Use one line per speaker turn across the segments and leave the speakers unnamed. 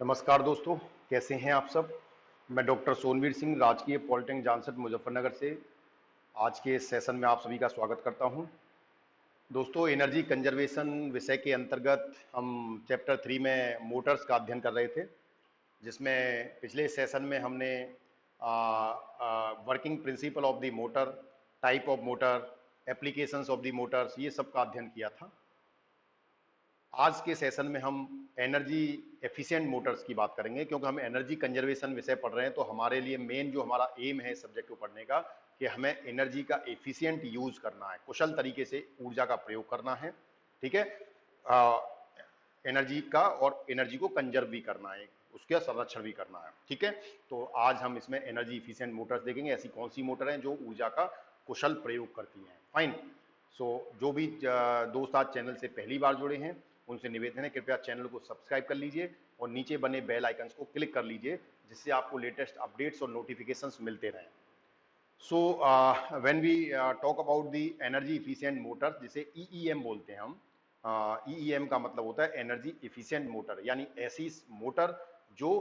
नमस्कार दोस्तों, कैसे हैं आप सब। मैं डॉक्टर सोनवीर सिंह, राजकीय पॉलिटेक्निक जानसठ मुजफ्फरनगर से आज के इस सेशन में आप सभी का स्वागत करता हूं। दोस्तों, एनर्जी कंजर्वेशन विषय के अंतर्गत हम चैप्टर 3 में मोटर्स का अध्ययन कर रहे थे, जिसमें पिछले सेशन में हमने working principle of the motor, type of motor, applications of the Motors, ये सब का अध्ययन किया था। आज के सेशन में हम एनर्जी एफिशिएंट मोटर्स की बात करेंगे, क्योंकि हम एनर्जी कंजर्वेशन विषय पढ़ रहे हैं। तो हमारे लिए मेन जो हमारा एम है इस सब्जेक्ट को पढ़ने का, कि हमें एनर्जी का एफिशिएंट यूज करना है, कुशल तरीके से ऊर्जा का प्रयोग करना है। ठीक है, एनर्जी का, और एनर्जी को कंजर्व भी करना है, उसका संरक्षण भी करना है। ठीक है, तो आज हम इसमें एनर्जी इफिशिएंट मोटर्स देखेंगे। ऐसी कौन सी मोटर हैं जो ऊर्जा का कुशल प्रयोग करती हैं। फाइन। सो जो भी दोस्त आज चैनल से पहली बार जुड़े हैं, उनसे निवेदन है कृपया चैनल को सब्सक्राइब कर लीजिए और नीचे बने बेल आइकन्स को क्लिक कर लीजिए, जिससे आपको लेटेस्ट अपडेट्स और नोटिफिकेशंस मिलते रहें। So when we talk about the energy efficient motor, जिसे ईईएम बोलते हैं हम। ईईएम का मतलब होता है एनर्जी इफिशिएंट मोटर, यानी ऐसी मोटर जो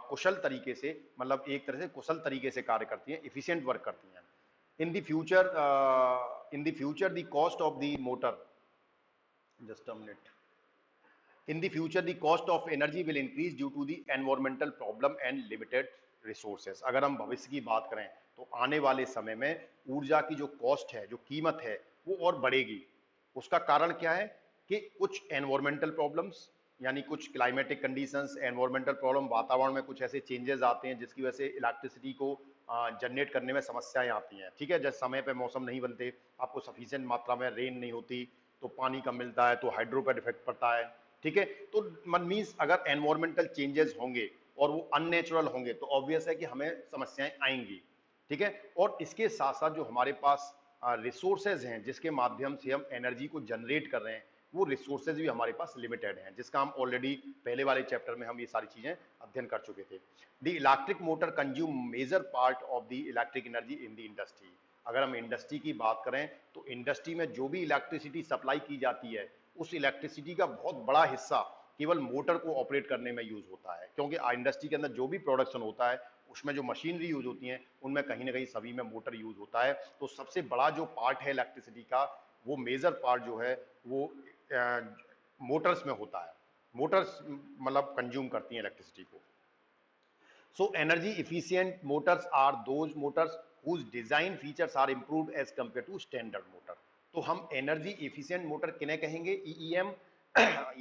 कुशल तरीके से, मतलब एक तरह से कुशल तरीके से कार्य करती हैं, इफिशिएंट वर्क करती हैं। In the future the cost of the motor, just a minute, in the future the cost of energy will increase due to the environmental problem and limited resources। अगर हम भविष्य की बात करें तो आने वाले समय में ऊर्जा की जो कॉस्ट है, जो कीमत है, वो और बढ़ेगी। उसका कारण क्या है कि कुछ एनवायरमेंटल प्रॉब्लम्स, यानी कुछ क्लाइमेटिक कंडीशंस, एनवायरमेंटल प्रॉब्लम, वातावरण में कुछ ऐसे चेंजेस आते हैं जिसकी वजह से इलेक्ट्रिसिटी को जनरेट करने में समस्याएं आती हैं। ठीक है, जैसे समय पे मौसम नहीं बनते, आपको सफिशिएंट मात्रा में रेन नहीं होती, तो पानी कम मिलता है, तो हाइड्रो पर इफेक्ट पड़ता है। ठीक है, तो मन मीन्स अगर एनवायरमेंटल चेंजेस होंगे और वो अननेचुरल होंगे तो ऑब्वियस है कि हमें समस्याएं आएंगी। ठीक है, और इसके साथ साथ जो हमारे पास रिसोर्सेज हैं जिसके माध्यम से हम एनर्जी को जनरेट कर रहे हैं, वो रिसोर्सेज भी हमारे पास लिमिटेड हैं, जिसका हम ऑलरेडी पहले वाले चैप्टर में हम ये सारी चीजें अध्ययन कर चुके थे। The electric motor consume major part of the electric energy in the industry. अगर हम इंडस्ट्री की बात करें तो इंडस्ट्री में जो भी इलेक्ट्रिसिटी सप्लाई की जाती है, उस इलेक्ट्रिसिटी का बहुत बड़ा हिस्सा केवल मोटर को ऑपरेट करने में यूज होता है। क्योंकि इंडस्ट्री के अंदर जो भी प्रोडक्शन होता है, उसमें जो मशीनरी यूज होती हैं, उनमें कहीं ना कहीं सभी में मोटर यूज होता है। तो सबसे बड़ा जो पार्ट है इलेक्ट्रिसिटी का, वो मेजर पार्ट जो है वो मोटर्स में होता है। मोटर्स मतलब कंज्यूम करती हैं इलेक्ट्रिसिटी को। So energy efficient motors are those motors whose design features are improved as compared to standard motor। तो हम एनर्जी इफिशिएंट मोटर किन्हें कहेंगे? ईईएम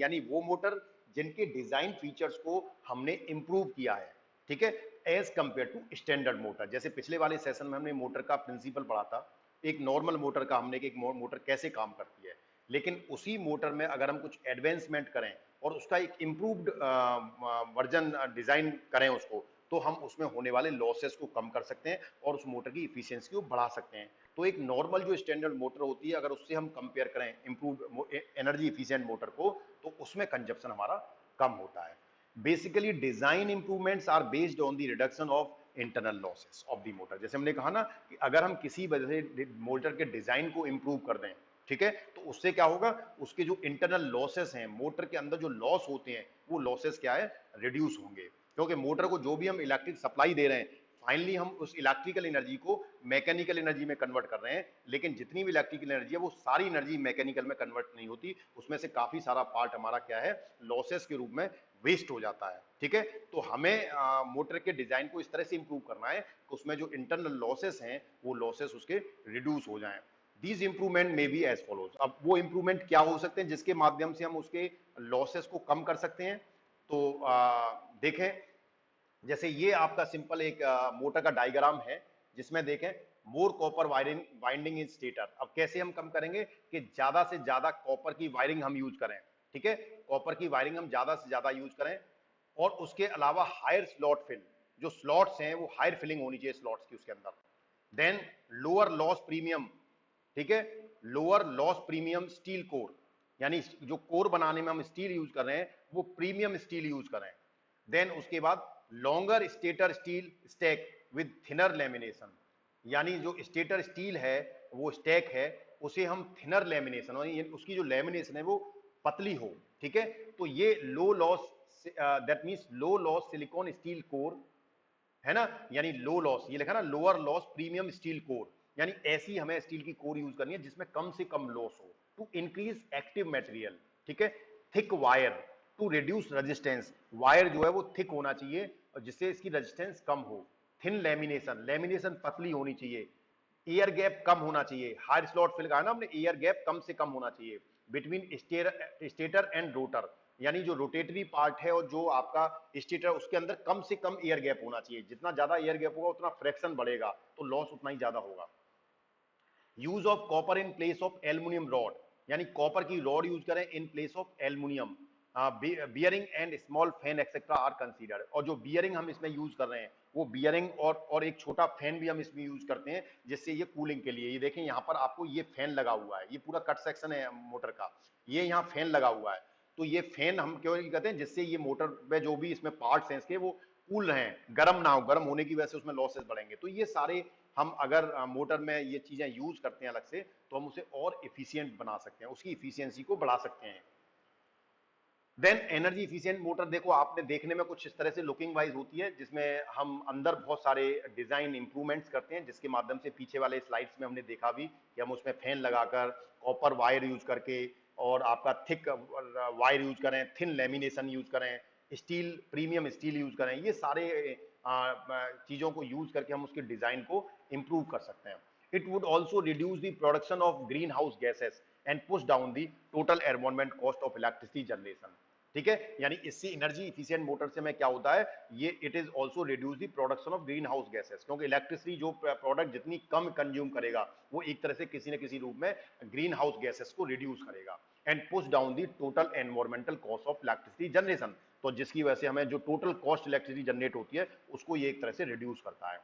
यानी वो मोटर जिनके डिजाइन फीचर्स को हमने इंप्रूव किया है। ठीक है, as compare to standard motor. जैसे पिछले वाले सेशन में हमने मोटर का प्रिंसिपल पढ़ा था, एक नॉर्मल मोटर का, हमने कि एक मोटर कैसे काम करती है। लेकिन उसी मोटर में अगर हम कुछ एडवांसमेंट करें और उसका एक इंप्रूव्ड वर्जन डिजाइन करें उसको, तो हम उसमें होने वाले लॉसेस को कम कर सकते हैं और उस मोटर की इफिशियंसी को बढ़ा सकते हैं। तो एक नॉर्मल जो स्टैंडर्ड मोटर होती है, अगर उससे हम कंपेयर करें इंप्रूव एनर्जी इफिशिएंट मोटर को, तो उसमें कंजप्शन हमारा कम होता है। Basically design improvements are based on the reduction of internal losses of the motor. जैसे हमने कहा ना कि अगर हम किसी वजह से मोटर के डिजाइन को इंप्रूव कर दें, ठीक है, तो उससे क्या होगा, उसके जो इंटरनल लॉसेस हैं, मोटर के अंदर जो लॉस होते हैं, वो लॉसेस क्या है, रिड्यूस होंगे। क्योंकि मोटर को जो भी हम इलेक्ट्रिक सप्लाई दे रहे हैं, फाइनली हम उस इलेक्ट्रिकल एनर्जी को मैकेनिकल एनर्जी में कन्वर्ट कर रहे हैं। लेकिन जितनी भी इलेक्ट्रिकल एनर्जी है, वो सारी एनर्जी मैकेनिकल में कन्वर्ट नहीं होती, उसमें से काफी सारा पार्ट हमारा क्या है, लॉसेस के रूप में वेस्ट हो जाता है। ठीक है, तो हमें मोटर के डिजाइन को इस तरह से इंप्रूव करना है कि उसमें जो इंटरनल लॉसेस हैं, वो लॉसेस उसके रिड्यूस हो जाएं। दीज इंप्रूवमेंट में बी एज फॉलोज। अब वो इंप्रूवमेंट क्या हो सकते हैं जिसके माध्यम से हम उसके लॉसेस को कम कर सकते हैं? तो देखें, जैसे ये आपका सिंपल एक मोटर का डायग्राम है, जिसमें देखें मोर कॉपर वायरिंग वाइंडिंग इन स्टेटर। अब कैसे हम कम करेंगे कि ज्यादा से ज्यादा कॉपर की वायरिंग हम यूज करें। ठीक है, कॉपर की वायरिंग हम ज्यादा से ज्यादा यूज करें, और उसके अलावा हायर स्लॉट फिल, जो स्लॉट्स हैं वो हायर फिलिंग होनी चाहिए स्लॉट्स की उसके अंदर। Then lower loss premium. ठीक है, lower loss premium steel core, यानी जो कोर बनाने में हम स्टील यूज कर रहे हैं, वो प्रीमियम स्टील यूज करें। देन उसके बाद longer stator steel stack with thinner lamination, यानी जो स्टेटर स्टील है, वो स्टैक है, उसे हम थिनर लेमिनेशन, उसकी जो लेमिनेशन है वो पतली हो। ठीक है, तो ये लो loss that means low loss silicon steel core, है ना, यानी लो लॉस, ये लिखा ना lower loss premium steel core, यानी ऐसी हमें स्टील की कोर यूज करनी है जिसमें कम से कम लॉस हो, टू इंक्रीज एक्टिव मटेरियल, ठीक है। Thick wire to reduce resistance, wire जो है वो थिक होना चाहिए और जिससे इसकी रेजिस्टेंस कम हो। थिन लेमिनेशन, लेमिनेशन पतली होनी चाहिए। एयर गैप कम होना चाहिए, हायर स्लॉट फिल कहा ना हमने, एयर गैप कम से कम होना चाहिए बिटवीन स्टेटर एंड रोटर, यानी जो रोटेटरी पार्ट है और जो आपका स्टेटर, उसके अंदर कम से कम एयर गैप होना चाहिए। जितना ज्यादा एयर गैप होगा उतना फ्रैक्शन बढ़ेगा, तो लॉस उतना ही ज्यादा होगा। Use of copper in place of aluminium rod, यानी कॉपर की रॉड यूज करें in place of aluminium. Bearing and small fan etcetera are considered, और जो बियरिंग हम इसमें यूज कर रहे हैं वो बियरिंग और एक छोटा फैन भी हम इसमें यूज करते हैं, जिससे ये कूलिंग के लिए। ये देखें यहाँ पर आपको ये फैन लगा हुआ है, ये पूरा कट सेक्शन है मोटर का, ये यहाँ फैन लगा हुआ है। तो ये फैन हम क्यों कहते हैं, जिससे ये मोटर में जो भी इसमें पार्ट्स हैं इसके वो कूल रहें, गर्म ना हो, गर्म होने की वजह से उसमें लॉसेस बढ़ेंगे। तो ये सारे हम अगर मोटर में ये चीजें यूज करते हैं अलग से, तो हम उसे और इफिशियंट बना सकते हैं, उसकी इफिशियंसी को बढ़ा सकते हैं। देन एनर्जी इफिशियंट मोटर, देखो आपने देखने में कुछ इस तरह से लुकिंग वाइज होती है, जिसमें हम अंदर बहुत सारे डिजाइन इंप्रूवमेंट्स करते हैं, जिसके माध्यम से पीछे वाले स्लाइड्स में हमने देखा भी कि हम उसमें फैन लगाकर, कॉपर वायर यूज करके, और आपका थिक वायर यूज करें, थिन लेमिनेशन यूज करें, स्टील प्रीमियम स्टील यूज करें, ये सारे चीजों को यूज करके हम उसके डिजाइन को इंप्रूव कर सकते हैं। It would also reduce the production of green house gases and push down the total environment cost of electricity generation, ठीक है। यानी इससे एनर्जी इफिशिएंट मोटर से में क्या होता है, ये it is also reduce the production of green house gases, क्योंकि इलेक्ट्रिसिटी जो प्रोडक्ट जितनी कम कंज्यूम करेगा वो एक तरह से किसी न किसी रूप में ग्रीन हाउस गैसेस को रिड्यूस करेगा। And push down the total environmental cost of electricity generation, तो जिसकी वजह से हमें जो टोटल कॉस्ट इलेक्ट्रिसिटी जनरेट होती है उसको ये एक तरह से रिड्यूस करता है।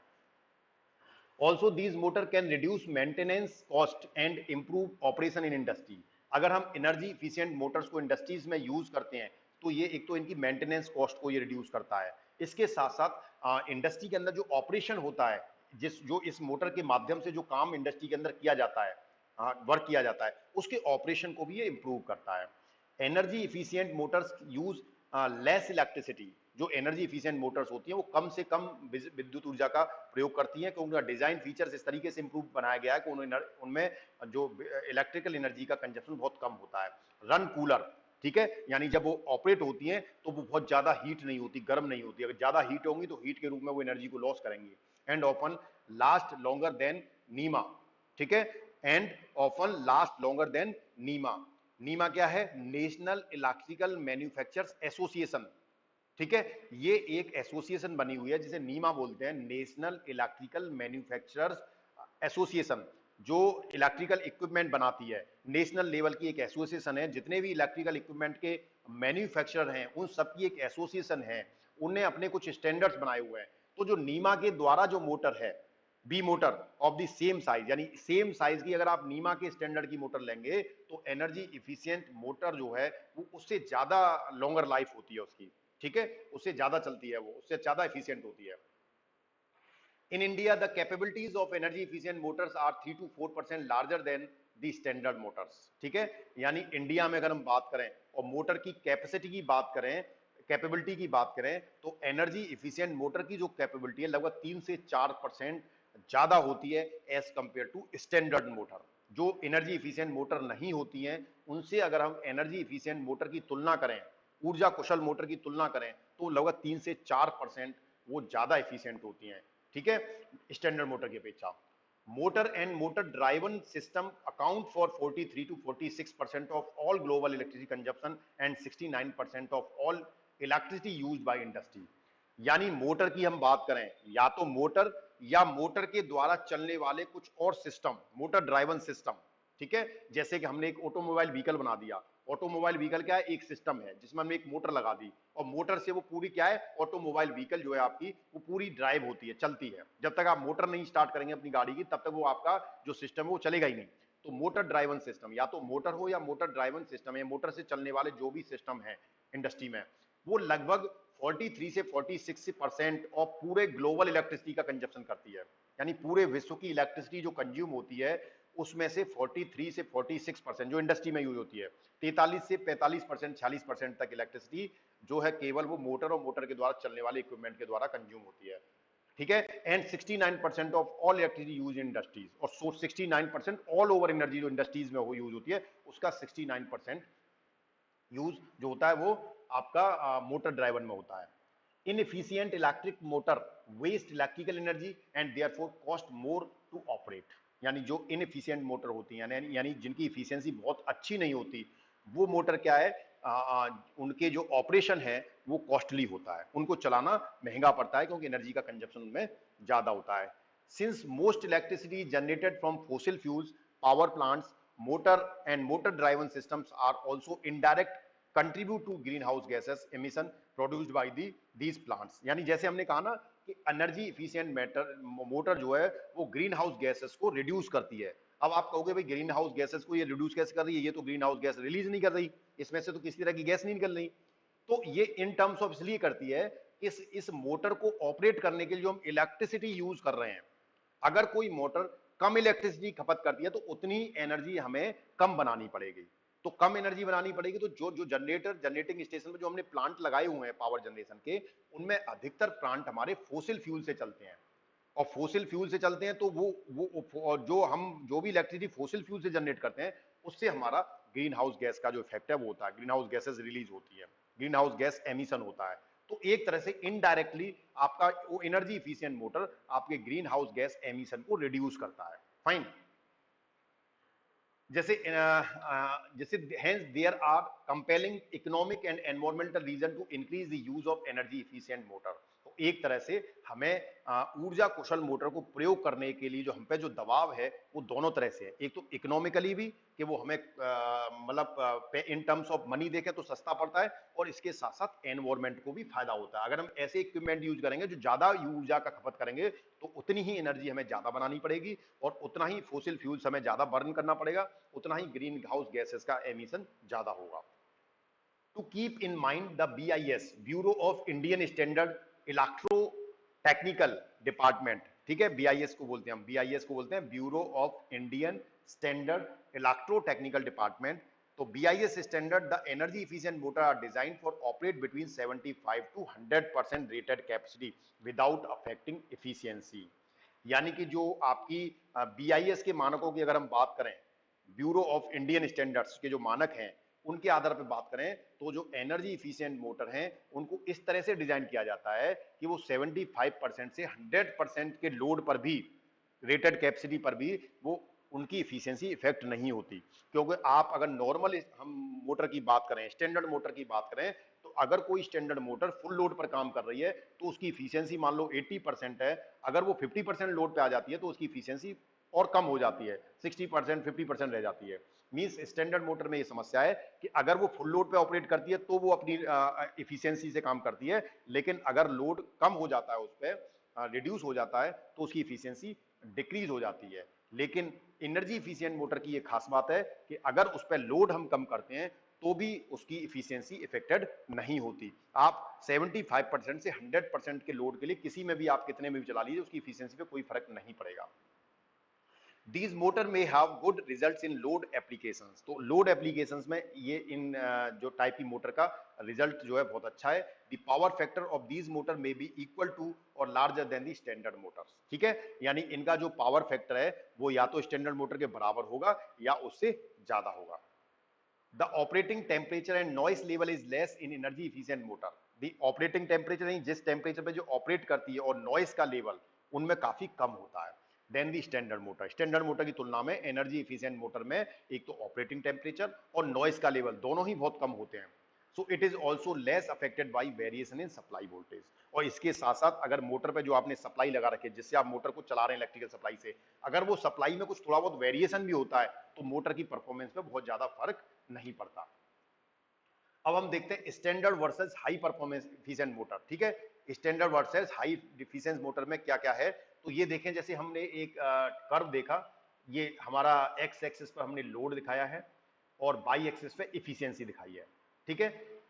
Also these motor can reduce maintenance cost and improve operation in industry. अगर हम एनर्जी इफिशिएंट मोटर्स को इंडस्ट्रीज में यूज करते हैं तो ये एक तो इनकी मेंटेनेंस कॉस्ट को ये रिड्यूस करता है, इसके साथ साथ इंडस्ट्री के अंदर जो ऑपरेशन होता है, जो इस मोटर के माध्यम से जो काम इंडस्ट्री के अंदर किया जाता है, वर्क किया जाता है, उसके ऑपरेशन को भी ये इंप्रूव करता है। Energy efficient Motors use less electricity, जो एनर्जी इफिशिएंट मोटर्स होती हैं वो कम से कम विद्युत ऊर्जा का प्रयोग करती हैं, क्योंकि उनका डिजाइन फीचर्स इस तरीके से इंप्रूव बनाया गया है कि उनमें जो इलेक्ट्रिकल एनर्जी का कंजप्शन बहुत कम होता है। रन कूलर, ठीक है, यानी जब वो ऑपरेट होती हैं तो वो बहुत ज्यादा हीट नहीं होती, गर्म नहीं होती, अगर ज्यादा हीट होंगी तो हीट के रूप में वो एनर्जी को लॉस करेंगी। And often last longer than NEMA, ठीक है, and often last longer than NEMA. NEMA क्या है, नेशनल इलेक्ट्रिकल मैन्युफैक्चरर्स एसोसिएशन, ठीक है, ये एक एसोसिएशन बनी हुई है जिसे नीमा बोलते हैं, नेशनल इलेक्ट्रिकल मैन्युफैक्चरर्स एसोसिएशन, जो इलेक्ट्रिकल इक्विपमेंट बनाती है, नेशनल लेवल की एक एसोसिएशन है। जितने भी इलेक्ट्रिकल इक्विपमेंट के मैन्युफैक्चरर हैं उन सबकी एक एसोसिएशन है, उन्हें अपने कुछ स्टैंडर्ड्स बनाए हुए हैं। तो जो नीमा के द्वारा जो मोटर है, be motor of the same size, यानी सेम साइज की अगर आप नीमा के स्टैंडर्ड की मोटर लेंगे तो एनर्जी इफिशिएंट मोटर जो है वो उससे ज्यादा लॉन्गर लाइफ होती है उसकी, ठीक है, उससे ज्यादा चलती है, वो उससे ज्यादा एफिशिएंट होती है। In India the capabilities of energy efficient motors are 3 to 4% larger than the standard motors, ठीक है। यानी इंडिया में अगर हम बात करें और मोटर की कैपेसिटी की बात करें, कैपेबिलिटी की बात करें, तो एनर्जी इफिशिएंट मोटर की जो कैपेबिलिटी है लगभग 3 से 4% ज्यादा होती है as compare to standard motor. जो एनर्जी इफिशिएंट मोटर नहीं होती हैं उनसे अगर हम एनर्जी इफिशिएंट मोटर की तुलना करें, ऊर्जा कुशल मोटर की तुलना करें, तो लगभग 3 से 4% वो ज्यादा एफिशिएंट होती हैं, ठीक है, स्टैंडर्ड मोटर की अपेक्षा। Motor and motor driven system account for 43 to 46% of all global electricity consumption and 69% of all electricity used by industry. यानी मोटर की हम बात करें, या तो मोटर या मोटर के द्वारा चलने वाले कुछ और सिस्टम, मोटर ड्राइवन सिस्टम, ठीक है। जैसे कि हमने एक ऑटोमोबाइल व्हीकल बना दिया, ऑटोमोबाइल व्हीकल क्या है, एक सिस्टम है जिसमें हमने एक मोटर लगा दी, और मोटर से वो पूरी क्या है, ऑटोमोबाइल व्हीकल जो है आपकी वो पूरी ड्राइव होती है, चलती है। जब तक आप मोटर नहीं स्टार्ट करेंगे अपनी गाड़ी की तब तक वो आपका जो सिस्टम है वो चलेगा ही नहीं। तो मोटर ड्राइवन सिस्टम, या तो मोटर हो या मोटर ड्राइवन सिस्टम है, मोटर से चलने वाले जो भी सिस्टम है इंडस्ट्री में, वो लगभग 43 से 46% ऑफ पूरे ग्लोबल इलेक्ट्रिसिटी का कंजप्शन करती है। यानी पूरे विश्व की इलेक्ट्रिसिटी जो कंज्यूम होती है उसमें से 43 से 46% जो इंडस्ट्री में यूज होती है, 43 से 45%, 46% तक इलेक्ट्रिसिटी जो है केवल वो मोटर और मोटर के द्वारा चलने वाले इक्विपमेंट के द्वारा कंज्यूम होती है, ठीक है। And 69% of all electricity use in industries, और 69% ऑल ओवर एनर्जी जो इंडस्ट्रीज में वो यूज होती है उसका 69% यूज जो होता है वो आपका मोटर ड्राइवन में होता है। Inefficient electric motor waste electrical energy and therefore cost more to operate, यानी जो इनएफिशिएंट मोटर होती हैं यानी जिनकी इफिशियंसी बहुत अच्छी नहीं होती, वो मोटर क्या है, उनके जो ऑपरेशन है वो कॉस्टली होता है, उनको चलाना महंगा पड़ता है क्योंकि एनर्जी का कंजप्शन उनमें ज्यादा होता है। Since most electricity generated from fossil fuels, power plants, motor and motor driven systems are also indirect contribute to greenhouse gases emission produced by these plants। यानी जैसे हमने कहा ना कि एनर्जी इफिशिएंट मोटर जो है वो ग्रीन हाउस गैसेस को रिड्यूस करती है। अब आप कहोगे भाई ग्रीन हाउस गैसेस को ये रिड्यूस कैसे कर रही है, ये तो ग्रीन हाउस गैस रिलीज नहीं कर रही, इसमें से तो किसी तरह की गैस नहीं निकल रही। तो ये इन टर्म्स ऑफ इसलिए करती है कि इस मोटर को ऑपरेट करने के लिए जो हम इलेक्ट्रिसिटी यूज कर रहे हैं, अगर कोई मोटर कम इलेक्ट्रिसिटी खपत करती है तो उतनी एनर्जी हमें कम बनानी पड़ेगी। तो कम एनर्जी बनानी पड़ेगी तो जो जनरेटिंग स्टेशन में जो हमने प्लांट लगाए हुए हैं पावर जनरेशन के, उनमें अधिकतर प्लांट हमारे फोसिल फ्यूल से चलते हैं, और फोसिल फ्यूल से चलते हैं तो वो जो भी इलेक्ट्रिसिटी फोसिल फ्यूल से जनरेट करते हैं उससे हमारा ग्रीन हाउस गैस का जो इफेक्ट है वो होता है, ग्रीन हाउस गैसेस रिलीज होती है, ग्रीन हाउस गैस एमिशन होता है। तो एक तरह से इनडायरेक्टली आपका वो एनर्जी इफिशिएंट मोटर आपके ग्रीन हाउस गैस एमिशन को रिड्यूस करता है। फाइन। जैसे जैसे hence there are compelling economic and environmental reason to increase the use of energy efficient motor. तो एक तरह से हमें ऊर्जा कुशल मोटर को प्रयोग करने के लिए जो हम पे जो दबाव है वो दोनों तरह से है। एक तो इकोनॉमिकली भी कि वो हमें मतलब इन टर्म्स ऑफ मनी देखें तो सस्ता पड़ता है, और इसके साथ साथ एनवायरमेंट को भी फायदा होता है। अगर हम ऐसे इक्विपमेंट यूज करेंगे जो ज्यादा ऊर्जा का खपत करेंगे तो उतनी ही एनर्जी हमें ज्यादा बनानी पड़ेगी और उतना ही फोसिल फ्यूल्स हमें ज्यादा बर्न करना पड़ेगा, उतना ही ग्रीन हाउस गैसेस का एमिशन ज्यादा होगा। To keep in mind the BIS, bureau of Indian standard electro technical department, ठीक है, BIS को बोलते हैं हम, BIS को बोलते हैं bureau of Indian standard electro technical department. तो BIS standard the energy efficient motor are design for operate between 75 to 100% rated capacity without affecting efficiency. यानी कि जो आपकी BIS के मानकों की अगर हम बात करें, ब्यूरो ऑफ इंडियन स्टैंडर्ड्स के जो मानक हैं उनके आधार पर बात करें तो जो एनर्जी इफिशिएंट मोटर हैं उनको इस तरह से डिजाइन किया जाता है कि वो 75% से 100% के लोड पर भी, रेटेड कैपेसिटी पर भी वो उनकी इफिशियंसी इफेक्ट नहीं होती। क्योंकि आप अगर नॉर्मल हम मोटर की बात करें, स्टैंडर्ड मोटर की बात करें, तो अगर कोई स्टैंडर्ड मोटर फुल लोड पर काम कर रही है तो उसकी इफिशियंसी मान लो 80% है, अगर वो 50% लोड पे आ जाती है तो उसकी इफिशियंसी और कम हो जाती है, 60% 50% रह जाती है। मींस स्टैंडर्ड मोटर में ये समस्या है कि अगर वो फुल लोड पे ऑपरेट करती है तो वो अपनी इफिशियंसी से काम करती है, लेकिन अगर लोड कम हो जाता है, उस पर रिड्यूस हो जाता है तो उसकी इफिशियंसी डिक्रीज हो जाती है। लेकिन एनर्जी इफिशिएंट मोटर की ये खास बात है कि अगर उस पर लोड हम कम करते हैं तो भी उसकी इफिशियंसी इफेक्टेड नहीं होती। आप 75% से 100% के लोड के लिए किसी में भी आप कितने में भी चला लीजिए उसकी इफिशियंसी पे कोई फर्क नहीं पड़ेगा। These motor may have good results in load applications। तो लोड एप्लीकेशंस में ये इन जो टाइप की मोटर का रिजल्ट जो है बहुत अच्छा है। The power factor of these motor में बी इक्वल टू और larger than the standard motors, ठीक है। यानी इनका जो पावर फैक्टर है वो या तो स्टैंडर्ड मोटर के बराबर होगा या उससे ज्यादा होगा। The operating temperature and noise level is less in energy efficient motor. The operating temperature यानी जिस टेम्परेचर पे जो ऑपरेट करती है और नॉइस का लेवल उनमें काफी कम होता है then the standard motor. Standard motor की तुलना में एनर्जी इफिशिएंट मोटर में एक तो ऑपरेटिंग टेम्परेचर और नॉइस का लेवल दोनों ही बहुत कम होते हैं। So it is also less affected by variation in supply voltage. और इसके साथ साथ अगर मोटर पे जो आपने सप्लाई लगा रखी है जिससे आप मोटर को चला रहे हैं इलेक्ट्रिकल सप्लाई से, अगर वो सप्लाई में कुछ थोड़ा बहुत वेरिएशन भी होता है तो मोटर की परफॉर्मेंस पे बहुत ज्यादा फर्क नहीं पड़ता। अब हम देखते हैं standard versus high performance efficient motor, ठीक है। Standard versus high efficient motor में क्या क्या है, तो ये देखें, जैसे हमने एक कर्व देखा, ये हमारा एक्स एक्सिस पर हमने लोड दिखाया है और बाई एक्सिस पे एफिशिएंसी दिखाई है, ठीक है।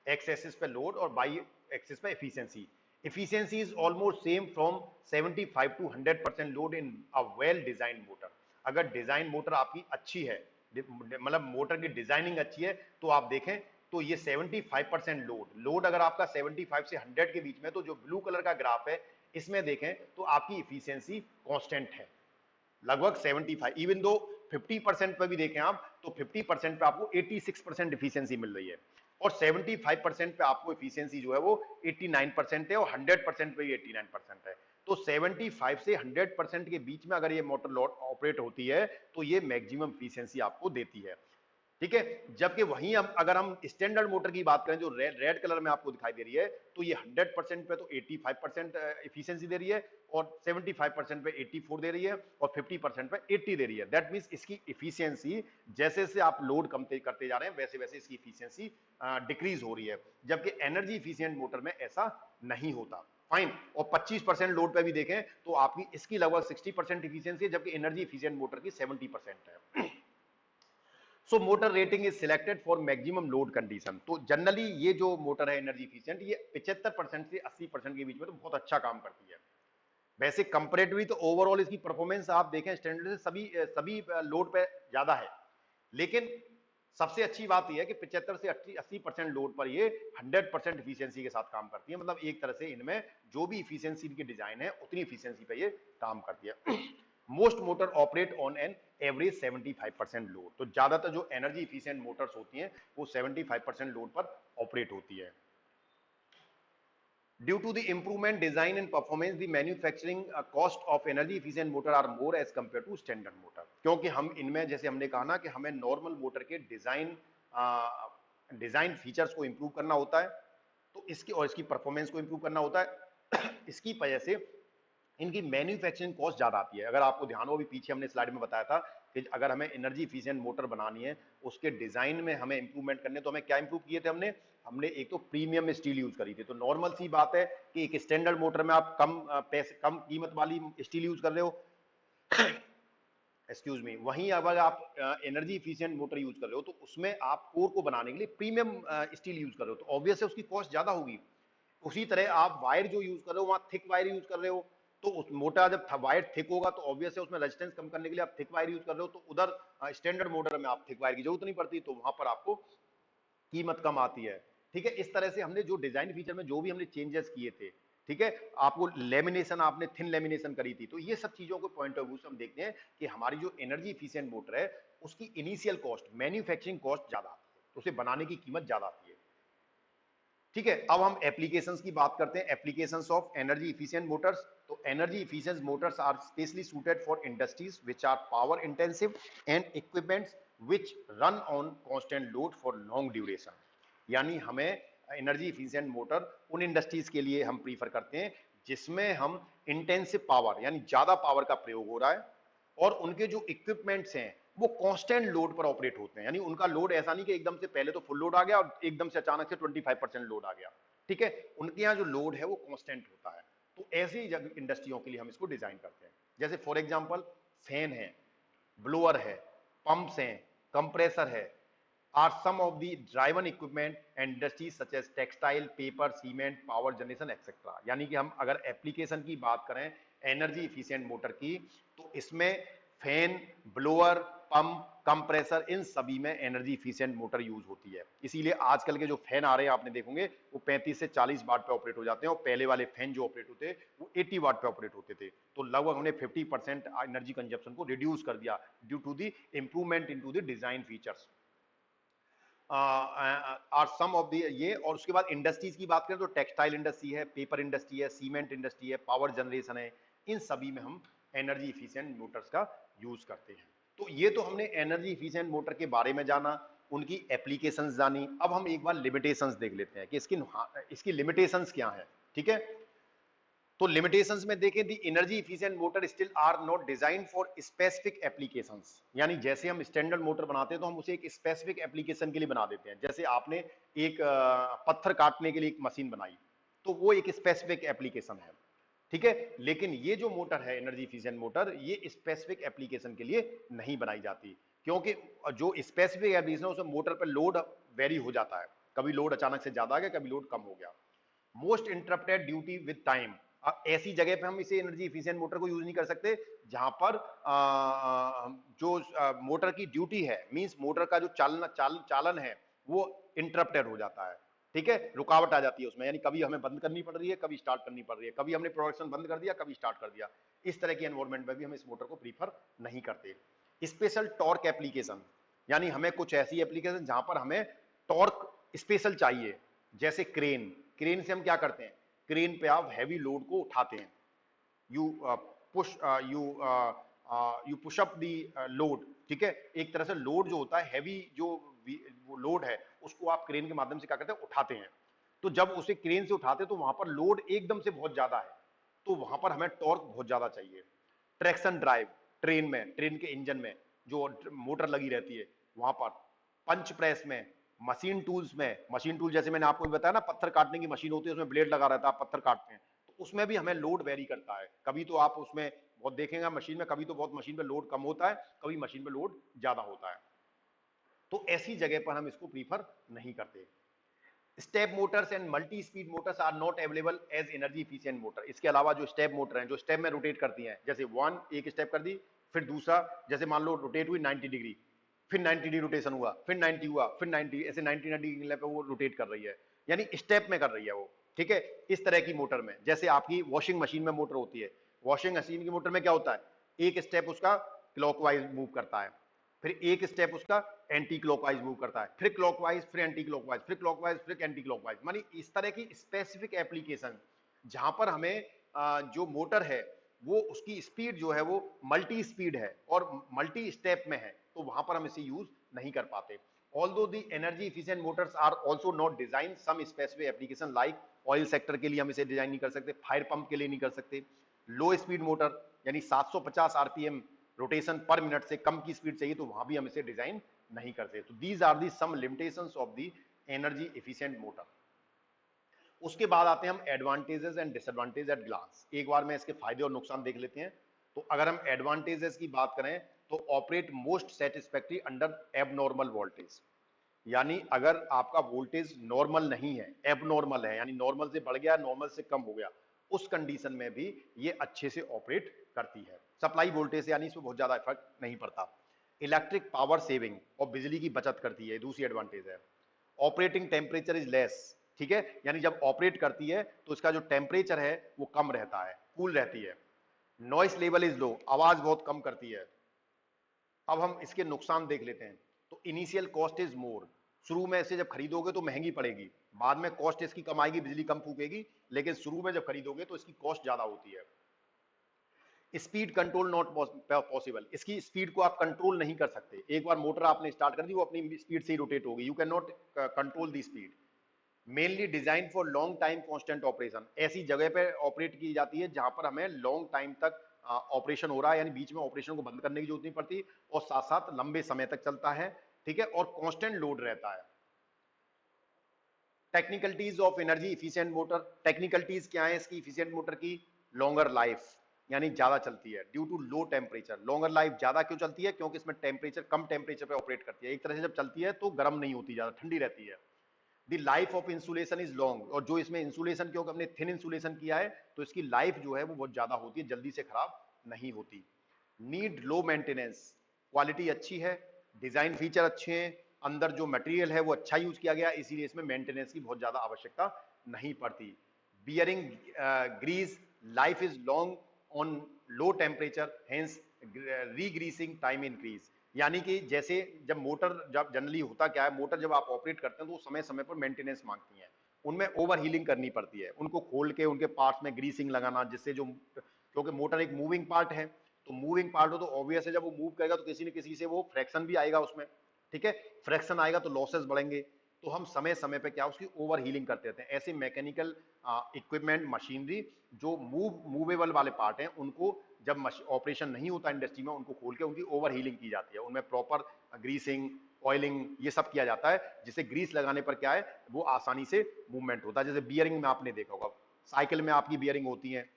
एक्स एक्सिस पे लोड और बाई एक्सिस पे efficiency. Efficiency is almost same from 75 to 100% load in a well design motor. अगर डिजाइन मोटर आपकी अच्छी है, मतलब मोटर की डिजाइनिंग अच्छी है, तो आप देखें तो ये 75% लोड अगर आपका 75 से 100 के बीच में, तो जो ब्लू कलर का ग्राफ है इसमें देखें तो आपकी इफिशियंसी कांस्टेंट है लगभग 75। इवन दो 50% पे भी देखें आप तो 50% पे आपको 86% इफिशियंसी मिल रही है, और 75% पे आपको इफिशियंसी जो है वो 89% है, और 100% पे 89% है। तो 75 से 100% के बीच में अगर ये मोटर लोड ऑपरेट होती है तो ये मैक्सिमम इफिशियंसी आपको देती है, ठीक है। जबकि वहीं हम अगर हम स्टैंडर्ड मोटर की बात करें जो रेड कलर में आपको दिखाई दे रही है, तो ये 100% पे तो 85% इफिशियंसी दे रही है, और 75% पे 84 दे रही है, और 50% पे 80 दे रही है। दैट मींस इसकी इफिशियंसी जैसे जैसे आप लोड कम करते जा रहे हैं वैसे वैसे इसकी इफिशियंसी डिक्रीज हो रही है, जबकि एनर्जी इफिशियंट मोटर में ऐसा नहीं होता। फाइन। और 25% लोड पे भी देखें तो आपकी इसकी लगभग 60% इफिशियंसी है, जबकि एनर्जी इफिशियंट मोटर की 70% है। सो motor rating is selected for maximum load condition. तो जनरली ये जो मोटर है एनर्जी इफिशियंट, ये 75% से 80% के बीच में तो बहुत अच्छा काम करती है। वैसे कंपैरेटिवली तो ओवरऑल इसकी परफॉर्मेंस आप देखें स्टैंडर्ड से सभी लोड पे ज्यादा है, लेकिन सबसे अच्छी बात यह है कि 75 से 80% लोड पर ये 100% इफिशियंसी के साथ काम करती है। मतलब एक तरह से इनमें जो भी इफिशियंसी की डिजाइन है उतनी इफिशियंसी पे ये काम करती है। Most motor operate on an average 75% load. तो ज्यादातर जो एनर्जी इफिशियंट मोटर्स होती हैं वो 75% लोड पर ऑपरेट होती है। Due to the improvement design and performance, the manufacturing cost of energy efficient motor are more as compared to standard motor। क्योंकि हम इनमें जैसे हमने कहा ना कि हमें नॉर्मल मोटर के डिजाइन फीचर्स को इंप्रूव करना होता है, तो इसकी परफॉर्मेंस को इंप्रूव करना होता है। इसकी वजह से इनकी मैन्युफैक्चरिंग कॉस्ट ज्यादा आती है। अगर आपको ध्यान हो, भी पीछे हमने स्लाइड में बताया था कि अगर हमें एनर्जी इफिशिएंट मोटर बनानी है, उसके डिजाइन में हमें इंप्रूवमेंट करने, तो हमें क्या इंप्रूव किए थे हमने एक तो प्रीमियम स्टील यूज करी थी। तो नॉर्मल सी बात है कि एक स्टैंडर्ड मोटर में आप कम कीमत वाली स्टील यूज कर रहे हो, एक्सक्यूज मी, वहीं अगर आप एनर्जी इफिशिएंट मोटर यूज कर रहे हो तो उसमें आप कोर को बनाने के लिए प्रीमियम स्टील यूज कर रहे हो, तो ऑब्वियस है उसकी कॉस्ट ज्यादा होगी। उसी तरह आप वायर जो यूज कर रहे हो वहां थिक वायर यूज कर रहे हो, तो उस मोटा जब वायर थिक होगा तो ऑब्वियस है उसमें रेजिस्टेंस कम करने के लिए आप थिक वायर यूज कर रहे हो, तो उधर स्टैंडर्ड मोटर में आप थिक वायर की जरूरत नहीं पड़ती, तो वहां पर आपको कीमत कम आती है। ठीक है, इस तरह से हमने जो डिजाइन फीचर में जो भी हमने चेंजेस किए थे, ठीक है, आपको लेमिनेशन, आपने थिन लेमिनेशन करी थी, तो ये सब चीजों को पॉइंट ऑफ व्यू से हम देखते हैं कि हमारी जो एनर्जी इफिशिएंट मोटर है उसकी इनिशियल कॉस्ट, मैन्युफैक्चरिंग कॉस्ट ज्यादा आती है, तो उसे बनाने की कीमत ज्यादा आती है। ठीक है, अब हम एप्लीकेशंस की बात करते हैं, applications of energy efficient motors. तो energy efficient motors are specially suited for industries which are power intensive and equipments which run on constant load for long duration. यानी हमें एनर्जी इफिशिएंट मोटर उन industries के लिए हम prefer करते हैं जिसमें हम इंटेंसिव पावर यानी ज्यादा पावर का प्रयोग हो रहा है, और उनके जो इक्विपमेंट्स हैं वो कांस्टेंट लोड पर ऑपरेट होते हैं। यानी उनका लोड ऐसा नहीं कि एकदम से पहले तो फुल लोड आ गया और एकदम से अचानक से 25% लोड आ गया। ठीक है, उनके यहाँ जो लोड है वो कांस्टेंट होता है। तो ऐसी इंडस्ट्रियों के लिए हम इसको डिजाइन करते हैं। जैसे फॉर एग्जांपल फैन है, ब्लोअर है, पंप्स हैं, कंप्रेसर है, are some of the driven equipment and industries such as textile, paper, cement, power generation etc। यानी कि हम अगर एप्लीकेशन की बात करें एनर्जी इफिशिएंट मोटर की, तो इसमें फैन, ब्लोअर, पंप, कंप्रेसर, इन सभी में एनर्जी इफिशिएंट मोटर यूज होती है। इसीलिए आजकल के जो फैन आ रहे हैं आपने देखोगे वो 35 से 40 वाट पे ऑपरेट हो जाते हैं, और पहले वाले फैन जो ऑपरेट होते वो 80 वाट पे ऑपरेट होते थे। तो लगभग हमने 50% एनर्जी कंजप्शन को रिड्यूस कर दिया due to the improvement into the design features. Are some of the ये। और उसके बाद इंडस्ट्रीज की बात करें तो टेक्सटाइल इंडस्ट्री है, पेपर इंडस्ट्री है, सीमेंट इंडस्ट्री है, पावर जनरेशन है, इन सभी में हम एनर्जी इफिशिएंट मोटर्स का यूज करते हैं। तो ये तो हमने एनर्जी इफिशिएंट मोटर के बारे में जाना, उनकी एप्लीकेशंस जानी। अब हम एक बार लिमिटेशंस देख लेते हैं कि इसकी लिमिटेशंस क्या है। ठीक है, तो लिमिटेशंस में देखें, the energy efficient motor still are not design for specific applications. यानी जैसे हम स्टैंडर्ड मोटर बनाते हैं तो हम उसे एक स्पेसिफिक एप्लीकेशन के लिए बना देते हैं। जैसे आपने एक पत्थर काटने के लिए एक मशीन बनाई, तो वो एक स्पेसिफिक एप्लीकेशन है। ठीक है, लेकिन ये जो मोटर है एनर्जी इफिशिएंट मोटर, ये स्पेसिफिक एप्लीकेशन के लिए नहीं बनाई जाती, क्योंकि जो स्पेसिफिक एप्लीकेशन है उसमें मोटर पर लोड वेरी हो जाता है। कभी लोड अचानक से ज्यादा आ गया, कभी लोड कम हो गया। Most interrupted duty with time. अब ऐसी जगह पे हम इसे एनर्जी इफिशिएंट मोटर को यूज नहीं कर सकते जहां पर जो मोटर की ड्यूटी है, मींस मोटर का जो चालन है वो इंटरप्टेड हो जाता है, ठीक है, रुकावट आ जाती है उसमें, यानी कभी हमें बंद करनी पड़ रही है, कभी स्टार्ट करनी पड़ रही है, कभी हमने प्रोडक्शन बंद कर दिया, कभी स्टार्ट कर दिया। इस तरह की एनवायरमेंट में भी हम इस मोटर को प्रीफर नहीं करते। स्पेशल टॉर्क एप्लीकेशन, यानी हमें कुछ ऐसी एप्लीकेशन जहां पर हमें टॉर्क स्पेशल चाहिए, जैसे क्रेन। क्रेन से हम क्या करते हैं, क्रेन पे आप हैवी लोड को उठाते हैं, you push you push up the load, ठीक है, एक तरह से लोड जो होता है हैवी, जो वो लोड है उसको आप क्रेन के माध्यम से क्या करते हैं, उठाते हैं। तो जब उसे क्रेन से उठाते हैं तो वहां पर लोड एकदम से बहुत ज्यादा है, तो वहां पर हमें टॉर्क बहुत ज्यादा चाहिए। ट्रैक्शन ड्राइव, ट्रेन में, ट्रेन के इंजन में जो मोटर लगी रहती है वहां पर, पंच प्रेस में, मशीन टूल्स में, मशीन टूल जैसे मैंने आपको बताया ना, पत्थर काटने की मशीन होती है, उसमें ब्लेड लगा रहता है, आप पत्थर काटते हैं, तो उसमें भी हमें लोड वेरी करता है। कभी तो आप उसमें बहुत देखेंगे मशीन में, कभी तो बहुत मशीन पे लोड कम होता है, कभी मशीन पे लोड ज्यादा होता है, तो ऐसी जगह पर हम इसको प्रीफर नहीं करते। Step motors and multi speed motors are not available as energy efficient motor. इसके अलावा जो स्टेप मोटर हैं, जो स्टेप में रोटेट करती हैं, जैसे वन, एक स्टेप कर दी, फिर दूसरा, जैसे मान लो रोटेट हुई 90 डिग्री, फिर 90 डिग्री रोटेशन हुआ, फिर 90 हुआ, फिर 90, ऐसे 90 डिग्री पे वो रोटेट कर रही है, यानी स्टेप में कर रही है वो, ठीक है। इस तरह की मोटर में, जैसे आपकी वॉशिंग मशीन में मोटर होती है, वॉशिंग मशीन की मोटर में क्या होता है, एक स्टेप उसका क्लॉकवाइज मूव करता है, फिर एक स्टेप उसका एंटी क्लॉकवाइज मूव करता है, फिर क्लॉकवाइज, फिर एंटी क्लॉकवाइज, फिर क्लॉकवाइज, फिर एंटी क्लॉकवाइज, मानी इस तरह की स्पेसिफिक एप्लीकेशन जहां पर हमें जो मोटर है वो उसकी स्पीड जो है वो मल्टी स्पीड है और मल्टी स्टेप में है, तो वहां पर हम इसे यूज नहीं कर पाते। Although the energy efficient motors are also not design some specific application, like oil sector के लिए हम इसे डिजाइन नहीं कर सकते, फायर पंप के लिए नहीं कर सकते, लो स्पीड मोटर यानी 750 आरपीएम रोटेशन पर मिनट से कम की स्पीड चाहिए, तो वहां भी हम इसे डिजाइन नहीं करते। तो these are the some limitations of the energy efficient motor. उसके बाद आते हैं हम advantages and disadvantage at glance. एक बार में इसके फायदे और नुकसान देख लेते हैं। तो अगर हम एडवांटेजेस की बात करें तो operate most satisfactory under abnormal voltage, यानी अगर आपका वोल्टेज नॉर्मल नहीं है, एबनॉर्मल है, यानी नॉर्मल से बढ़ गया, नॉर्मल से कम हो गया, उस कंडीशन में भी ये अच्छे से ऑपरेट करती है। सप्लाई वोल्टेज से यानी इसमें बहुत ज्यादा इफेक्ट नहीं पड़ता। इलेक्ट्रिक पावर सेविंग, और बिजली की बचत करती है, दूसरी एडवांटेज है। ऑपरेटिंग टेम्परेचर इज लेस, ठीक है, यानी जब ऑपरेट करती है तो इसका जो टेम्परेचर है वो कम रहता है, कूल रहती है। नॉइस लेवल इज लो, आवाज बहुत कम करती है। अब हम इसके नुकसान देख लेते हैं। तो इनिशियल कॉस्ट इज मोर, शुरू में इसे जब खरीदोगे तो महंगी पड़ेगी, बाद में कॉस्ट इसकी कम आएगी, बिजली कम फूकेगी, लेकिन शुरू में जब खरीदोगे तो इसकी कॉस्ट ज्यादा होती है। स्पीड कंट्रोल नॉट पॉसिबल, इसकी स्पीड को आप कंट्रोल नहीं कर सकते, एक बार मोटर आपने स्टार्ट कर दी वो अपनी स्पीड से ही रोटेट होगी, you can not control the speed. Mainly design for long time constant operation, ऐसी जगह पे ऑपरेट की जाती है जहां पर हमें लॉन्ग टाइम तक ऑपरेशन हो रहा है, यानी बीच में ऑपरेशन को बंद करने की जरूरत नहीं पड़ती, और साथ साथ लंबे समय तक चलता है, ठीक है, और कांस्टेंट लोड रहता है। Technicalities of energy efficient motor, technicalities क्या है इसकी इफिशिएंट मोटर की? लॉन्गर लाइफ, यानी ज्यादा चलती है, due to low temperature. Longer life ज्यादा क्यों चलती है? क्योंकि इसमें टेम्परेचर, कम टेम्परेचर पे ऑपरेट करती है, एक तरह से जब चलती है तो गर्म नहीं होती, ज्यादा ठंडी रहती है। The life of insulation is long, और जो इसमें इंसुलेशन, क्योंकि हमने थिन इंसुलेशन किया है तो इसकी लाइफ जो है वो बहुत ज्यादा होती है, जल्दी से खराब नहीं होती। नीड लो मेंटेनेंस, क्वालिटी अच्छी है, डिजाइन फीचर अच्छे हैं, अंदर जो मटेरियल है वो अच्छा यूज किया गया, इसीलिए इसमें मेंटेनेंस की बहुत ज्यादा आवश्यकता नहीं पड़ती। Bearing grease, life is long on low temperature, hence regreasing time increase, यानी कि जैसे जब मोटर, जब जनरली होता क्या है, मोटर जब आप ऑपरेट करते हैं तो समय समय पर मेंटेनेंस मांगती हैं, उनमें ओवर हीलिंग करनी पड़ती है, उनको खोल के उनके पार्ट्स में ग्रीसिंग लगाना, जिससे जो, क्योंकि मोटर एक मूविंग पार्ट है, तो मूविंग पार्ट हो तो ऑब्वियस है जब वो मूव करेगा तो किसी न किसी से वो फ्रैक्शन भी आएगा उसमें, ठीक है, फ्रैक्शन आएगा तो लॉसेस बढ़ेंगे, तो हम समय समय पे क्या उसकी ओवर हीलिंग करते रहते हैं। ऐसे मैकेनिकल इक्विपमेंट, मशीनरी जो मूवेबल वाले पार्ट हैं, उनको जब ऑपरेशन नहीं होता इंडस्ट्री में, उनको खोल के उनकी ओवर हीलिंग की जाती है, उनमें प्रॉपर ग्रीसिंग, ऑयलिंग, ये सब किया जाता है, जिससे ग्रीस लगाने पर क्या है वो आसानी से मूवमेंट होता है। जैसे बियरिंग में आपने देखा होगा, साइकिल में आपकी बियरिंग होती है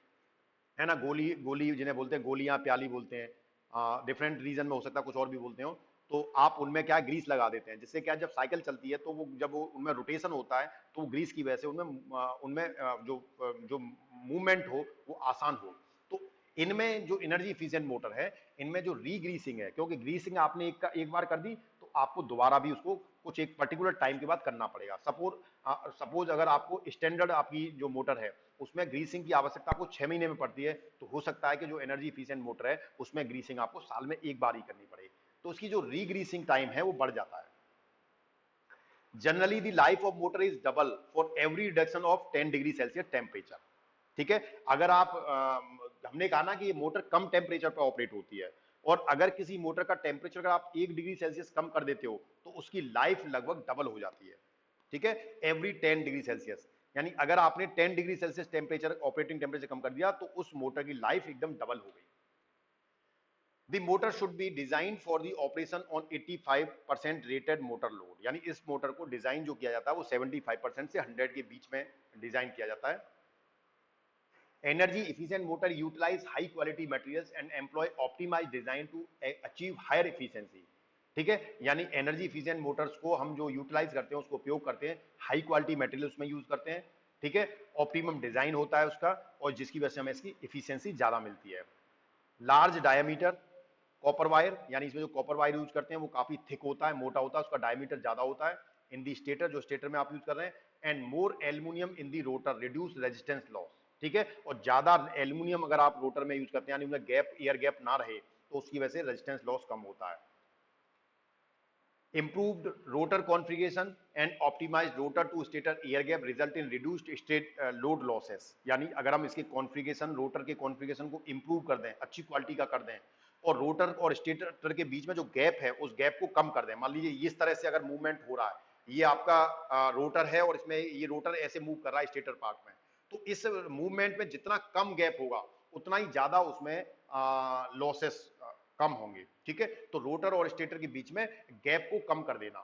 ना, गोली, गोली जिन्हें बोलते हैं, गोलियां प्याली बोलते हैं, डिफरेंट रीजन में हो सकता है कुछ और भी बोलते हो, तो आप उनमें क्या ग्रीस लगा देते हैं, जिससे क्या जब साइकिल चलती है तो वो, जब वो उनमें रोटेशन होता है तो वो ग्रीस की वजह से उनमें जो मूवमेंट हो वो आसान हो। तो इनमें जो एनर्जी इफिशिएंट मोटर है, इनमें जो रीग्रीसिंग है, क्योंकि ग्रीसिंग आपने एक बार कर दी तो आपको दोबारा भी उसको कुछ एक पर्टिकुलर टाइम के बाद करना पड़ेगा। सपोज अगर आपको स्टैंडर्ड आपकी जो मोटर है उसमें ग्रीसिंग की आवश्यकता आपको 6 महीने में पड़ती है, तो हो सकता है कि जो एनर्जी इफिशिएंट मोटर है उसमें ग्रीसिंग आपको साल में एक बार ही करनी पड़े, तो उसकी जो रीग्रीसिंग टाइम है वो बढ़ जाता है। Generally the life of motor is double for every reduction of 10 degree Celsius temperature. ठीक है, अगर आप हमने कहा ना कि ये मोटर कम टेम्परेचर पर ऑपरेट होती है, और अगर किसी मोटर का टेम्परेचर अगर आप 1 डिग्री सेल्सियस कम कर देते हो तो उसकी लाइफ लगभग डबल हो जाती है। ठीक है, एवरी 10 डिग्री सेल्सियस, यानी अगर आपने 10 degree Celsius temperature operating temperature कम कर दिया तो उस मोटर की लाइफ एकदम डबल हो गई। The motor should be designed for the operation on 85% rated motor load, यानी इस मोटर को डिजाइन जो किया जाता है वो 75% से 100 के बीच में डिजाइन किया जाता है। Energy efficient motor utilise high quality materials and employ optimise design to achieve higher efficiency. ठीक है, यानी एनर्जी इफिशिएंट मोटर्स को हम जो यूटिलाइज करते हैं उसको उपयोग करते हैं, हाई क्वालिटी मटेरियल उसमें यूज करते हैं। ठीक है, ऑप्टिमम डिजाइन होता है उसका, और जिसकी वजह से हमें इसकी इफिशियंसी ज्यादा मिलती है। लार्ज डायमीटर कॉपर वायर, यानी इसमें जो कॉपर वायर यूज करते हैं वो काफी थिक होता है, मोटा होता है, उसका डायमीटर ज्यादा होता है। इन दी स्टेटर, जो स्टेटर में आप यूज कर रहे हैं, and more aluminium in the rotor reduce resistance loss. ठीक है, और ज्यादा एल्यूमिनियम अगर आप रोटर में यूज करते हैं, यानी उनमें गैप, एयर गैप ना रहे, तो उसकी वजह से रेजिस्टेंस लॉस कम होता है। improved rotor configuration and optimized rotor to stator air gap result in reduced state load losses, यानी अगर हम इसके कॉन्फ़िगरेशन, रोटर के कॉन्फ़िगरेशन को इंप्रूव कर दें, अच्छी क्वालिटी का कर दें, और रोटर और स्टेटर के बीच में जो गैप है उस गैप को कम कर दें। मान लीजिए इस तरह से अगर मूवमेंट हो रहा है, ये आपका रोटर है और इसमें ये रोटर ऐसे मूव कर रहा है स्टेटर पार्ट में, तो इस मूवमेंट में जितना कम गैप होगा उतना ही ज्यादा उसमें लॉसेस कम होंगे। ठीक है, तो रोटर और स्टेटर के बीच में गैप को कम कर देना,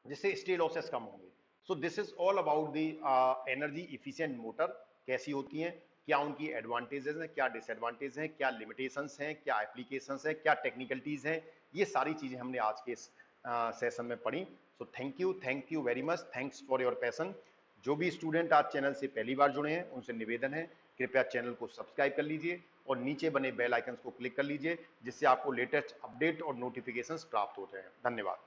जिससे स्टे लॉसेस कम होंगे। So this is all about the energy efficient motor, कैसी होती हैं, क्या उनकी एडवांटेजेस हैं, क्या डिसएडवांटेज हैं, क्या लिमिटेशंस हैं, क्या एप्लीकेशंस हैं, क्या टेक्निकलिटीज हैं, ये सारी चीजें हमने आज के इस सेशन में पढ़ी। So thank you very much, thanks for your passion. जो भी स्टूडेंट आज चैनल से पहली बार जुड़े हैं उनसे निवेदन है, कृपया चैनल को सब्सक्राइब कर लीजिए और नीचे बने बेल आइकन को क्लिक कर लीजिए, जिससे आपको लेटेस्ट अपडेट और नोटिफिकेशंस प्राप्त होते हैं। धन्यवाद।